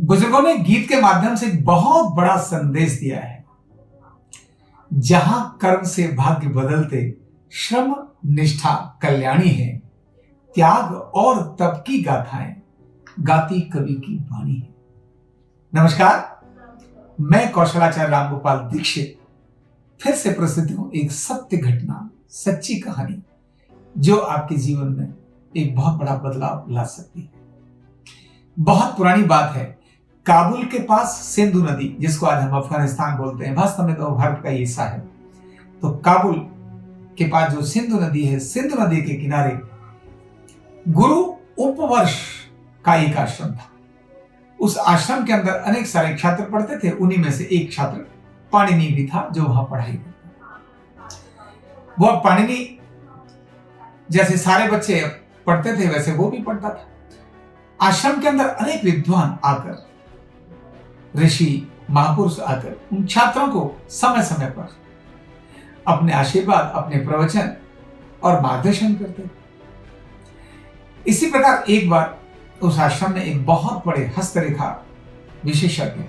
बुजुर्गों ने गीत के माध्यम से एक बहुत बड़ा संदेश दिया है। जहां कर्म से भाग्य बदलते, श्रम निष्ठा कल्याणी है, त्याग और तप की गाथाएं गाती कवि की वाणी है। नमस्कार, मैं कौशलाचार्य रामगोपाल दीक्षित फिर से प्रस्तुत हूं एक सत्य घटना, सच्ची कहानी जो आपके जीवन में एक बहुत बड़ा बदलाव ला सकती है। बहुत पुरानी बात है। काबुल के पास सिंधु नदी, जिसको आज हम अफगानिस्तान बोलते हैं, वास्तव में तो भारत का ही हिस्सा है। तो काबुल के पास जो सिंधु नदी है, सिंधु नदी के किनारे गुरु उपवर्ष का एक आश्रम था। उस आश्रम के अंदर अनेक सारे छात्र पढ़ते थे। उन्हीं में से एक छात्र पाणिनि भी था जो वहां पढ़ाई करता था। वो पाणिनि जैसे सारे बच्चे पढ़ते थे वैसे वो भी पढ़ता था। आश्रम के अंदर अनेक विद्वान आकर, ऋषि महापुरुष आकर उन छात्रों को समय समय पर अपने आशीर्वाद, अपने प्रवचन और मार्गदर्शन करते थे। इसी प्रकार एक बार उस आश्रम में एक बहुत बड़े हस्तरेखा विशेषज्ञ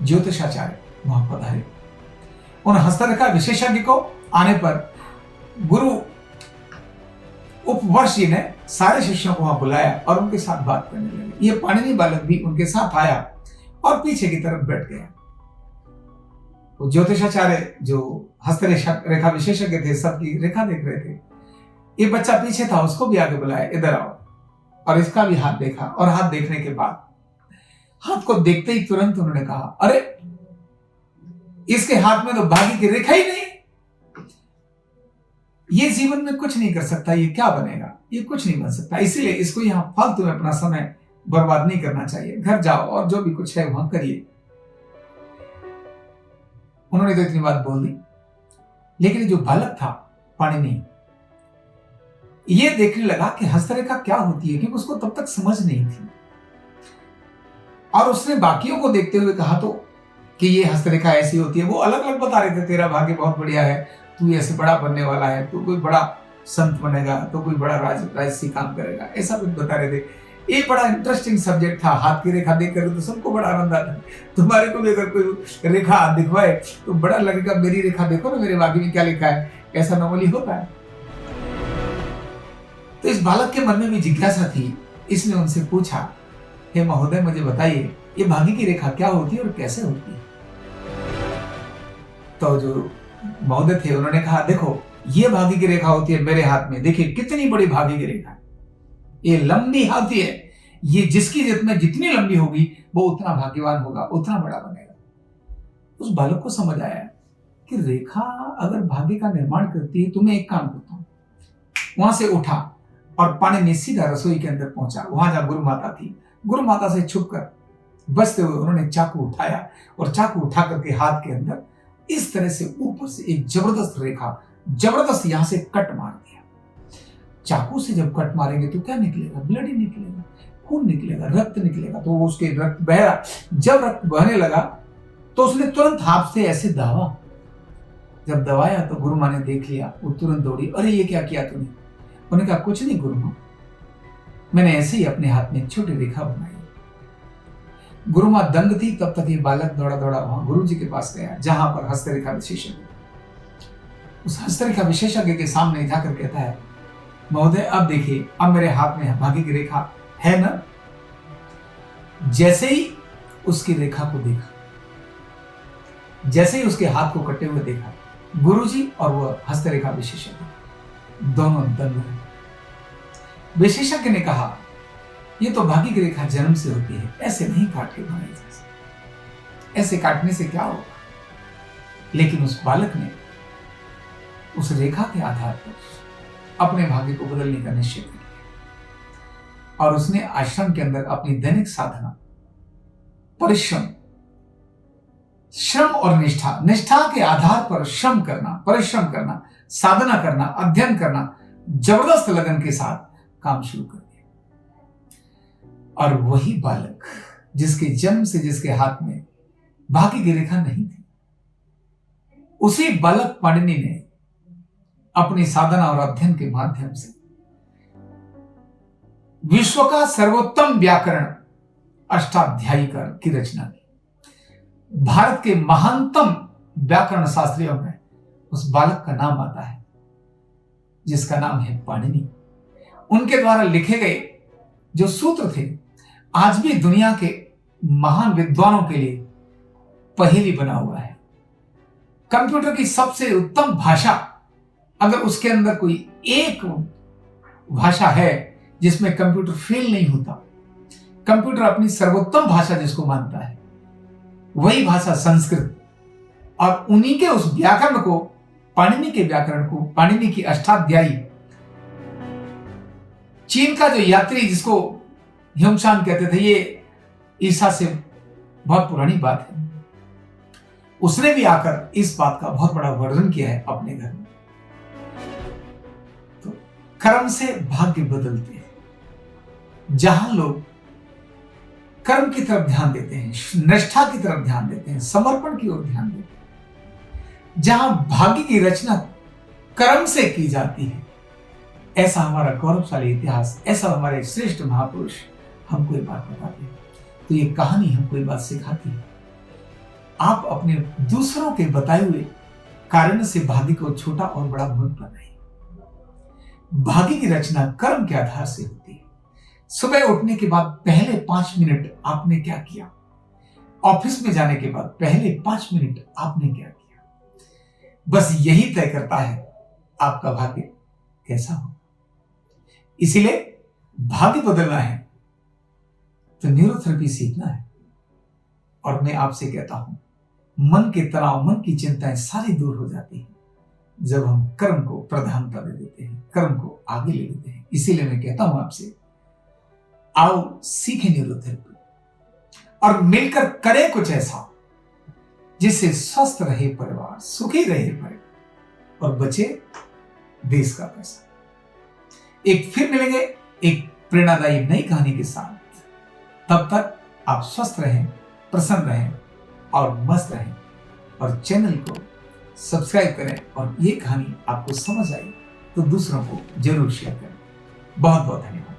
ज्योतिषाचार्य वहां पधारे। उन हस्तरेखा विशेषज्ञ को आने पर गुरु उपवर्ष जी ने सारे शिष्यों को वहां बुलाया और उनके साथ बात करने लगे। ये पाणिनि बालक भी उनके साथ आया और पीछे की तरफ बैठ गया। वो ज्योतिषाचार्य जो हस्तरेखा विशेषज्ञ थे, सबकी रेखा देख रहे थे। ये बच्चा पीछे था, उसको भी आगे बुलाया, इधर आओ। और इसका भी हाथ देखा और हाथ देखने के बाद हाथ को देखते ही तुरंत उन्होंने कहा, अरे इसके हाथ में तो भाग्य की रेखा ही नहीं, ये जीवन में कुछ नहीं कर सकता, ये क्या बनेगा, ये कुछ नहीं बन सकता। इसीलिए इसको यहां फालतू में अपना समय बर्बाद नहीं करना चाहिए। घर जाओ और जो भी कुछ है वहां करिए। उन्होंने तो इतनी बात बोल दी, लेकिन जो बालक था पाणिनि, ये देखने लगा कि हस्तरेखा क्या होती है, क्योंकि उसको तब तक समझ नहीं थी। और उसने बाकियों को देखते हुए कहा तो कि ये हस्तरेखा ऐसी होती है। वो अलग अलग बता रहे थे, तेरा भाग्य बहुत बढ़िया है, तू ऐसे बड़ा बनने वाला है, तू कोई बड़ा संत बनेगा, तो कोई बड़ा राजसी काम करेगा, ऐसा कुछ बता रहे थे। ये बड़ा इंटरेस्टिंग सब्जेक्ट था। हाथ की रेखा देख कर तो सबको बड़ा आनंद आता है। तुम्हारे को भी अगर कोई रेखा दिखवाए तो बड़ा लगेगा, मेरी रेखा देखो ना, मेरे भाग्य में क्या लिखा है। ऐसा नॉर्मली होता है। तो इस बालक के मन में भी जिज्ञासा थी। इसने उनसे पूछा, हे महोदय, मुझे बताइए ये भाग्य की रेखा क्या होती है और कैसे होती है। तो जो महोदय थे उन्होंने कहा, देखो ये भाग्य की रेखा होती है मेरे हाथ में, देखिए कितनी बड़ी भाग्य की रेखा है, ये लंबी होती है। ये जिसकी जितनी लंबी होगी वो उतना भाग्यवान होगा, उतना बड़ा बनेगा। उस बालक को समझ आया कि रेखा अगर भाग्य का निर्माण करती है तो मैं एक काम करता हूं। वहां से उठा और पाणिनि सीधा रसोई के अंदर पहुंचा। वहां जहां गुरु माता थी, गुरु माता से छुपकर बचते हुए उन्होंने चाकू उठाया और चाकू उठा करके हाथ के अंदर इस तरह से ऊपर से एक जबरदस्त रेखा, जबरदस्त यहां से कट मार दिया। चाकू से जब कट मारेंगे तो क्या निकलेगा? ब्लड ही निकलेगा, खून निकलेगा, रक्त निकलेगा। तो उसके रक्त बह रहा, जब रक्त बहने लगा तो उसने तुरंत हाथ से ऐसे दबाया। जब दबाया तो गुरु माँ ने देख लिया, वो तुरंत दौड़ी, अरे ये क्या किया तूने? उन्होंने कहा, कुछ नहीं गुरु माँ, मैंने ऐसे ही अपने हाथ में एक छोटी रेखा बनाई। गुरु माँ दंग थी। तब तक ये बालक दौड़ा दौड़ा वहां गुरु जी के पास गया, जहां पर हस्तरेखा विशेषज्ञ। उस हस्तरेखा विशेषज्ञ के सामने जाकर कहता है, महोदय अब देखिए, अब मेरे हाथ में भाग्य की रेखा है ना। जैसे ही उसकी रेखा को देखा, जैसे ही उसके हाथ को कटे हुए देखा, गुरुजी और वह हस्तरेखा विशेषज्ञ दोनों दंग रहे। विशेषज्ञ ने कहा, ये तो भाग्य की रेखा जन्म से होती है, ऐसे नहीं काट के बनाई जा सकती, ऐसे काटने से क्या होगा। लेकिन उस बालक ने उस रेखा के आधार पर अपने भाग्य को बदलने का निश्चय कर लिया और उसने आश्रम के अंदर अपनी दैनिक साधना, परिश्रम, श्रम और निष्ठा के आधार पर श्रम करना, परिश्रम करना, साधना करना, अध्ययन करना, जबरदस्त लगन के साथ काम शुरू कर दिया। और वही बालक जिसके जन्म से जिसके हाथ में भाग्य की रेखा नहीं थी, उसी बालक पाणिनि ने अपनी साधना और अध्ययन के माध्यम से विश्व का सर्वोत्तम व्याकरण अष्टाध्यायी की रचना की। भारत के महानतम व्याकरण शास्त्रियों में उस बालक का नाम आता है जिसका नाम है पाणिनि। उनके द्वारा लिखे गए जो सूत्र थे आज भी दुनिया के महान विद्वानों के लिए पहेली बना हुआ है। कंप्यूटर की सबसे उत्तम भाषा, अगर उसके अंदर कोई एक भाषा है जिसमें कंप्यूटर फेल नहीं होता, कंप्यूटर अपनी सर्वोत्तम भाषा जिसको मानता है, वही भाषा संस्कृत। और उन्हीं के उस व्याकरण को, पाणिनि के व्याकरण को, पाणिनि की अष्टाध्यायी, चीन का जो यात्री जिसको ह्योंगशान कहते थे, ये ईसा से बहुत पुरानी बात है, उसने भी आकर इस बात का बहुत बड़ा वर्णन किया है अपने घर में। तो कर्म से भाग्य बदलते हैं। जहां लोग कर्म की तरफ ध्यान देते हैं, निष्ठा की तरफ ध्यान देते हैं, समर्पण की ओर ध्यान देते हैं, जहां भाग्य की रचना कर्म से की जाती है, ऐसा हमारा गौरवशाली इतिहास, ऐसा हमारे श्रेष्ठ महापुरुष हमको ये बात बताते हैं। तो ये कहानी हमको ये बात सिखाती है, आप अपने दूसरों के बताए हुए कारण से भाग्य को छोटा और बड़ा मत बनाइए। भाग्य की रचना कर्म के आधार से होती है। सुबह उठने के बाद पहले 5 मिनट आपने क्या किया, ऑफिस में जाने के बाद पहले 5 मिनट आपने क्या किया, बस यही तय करता है आपका भाग्य कैसा हो। इसीलिए भाग्य बदलना है तो न्यूरोथेरेपी सीखना है। और मैं आपसे कहता हूं, मन के तनाव, मन की चिंताएं सारी दूर हो जाती हैं जब हम कर्म को प्रधानता दे देते हैं, कर्म को आगे ले लेते हैं। इसीलिए मैं कहता हूं आपसे, आओ सीखें न्यूरोथेरेपी और मिलकर करें कुछ ऐसा जिससे स्वस्थ रहे परिवार, सुखी रहे परिवार और बचे देश का पैसा। एक फिर मिलेंगे एक प्रेरणादायी नई कहानी के साथ। तब तक आप स्वस्थ रहें, प्रसन्न रहें और मस्त रहें। और चैनल को सब्सक्राइब करें। और ये कहानी आपको समझ आई तो दूसरों को जरूर शेयर करें। बहुत बहुत धन्यवाद।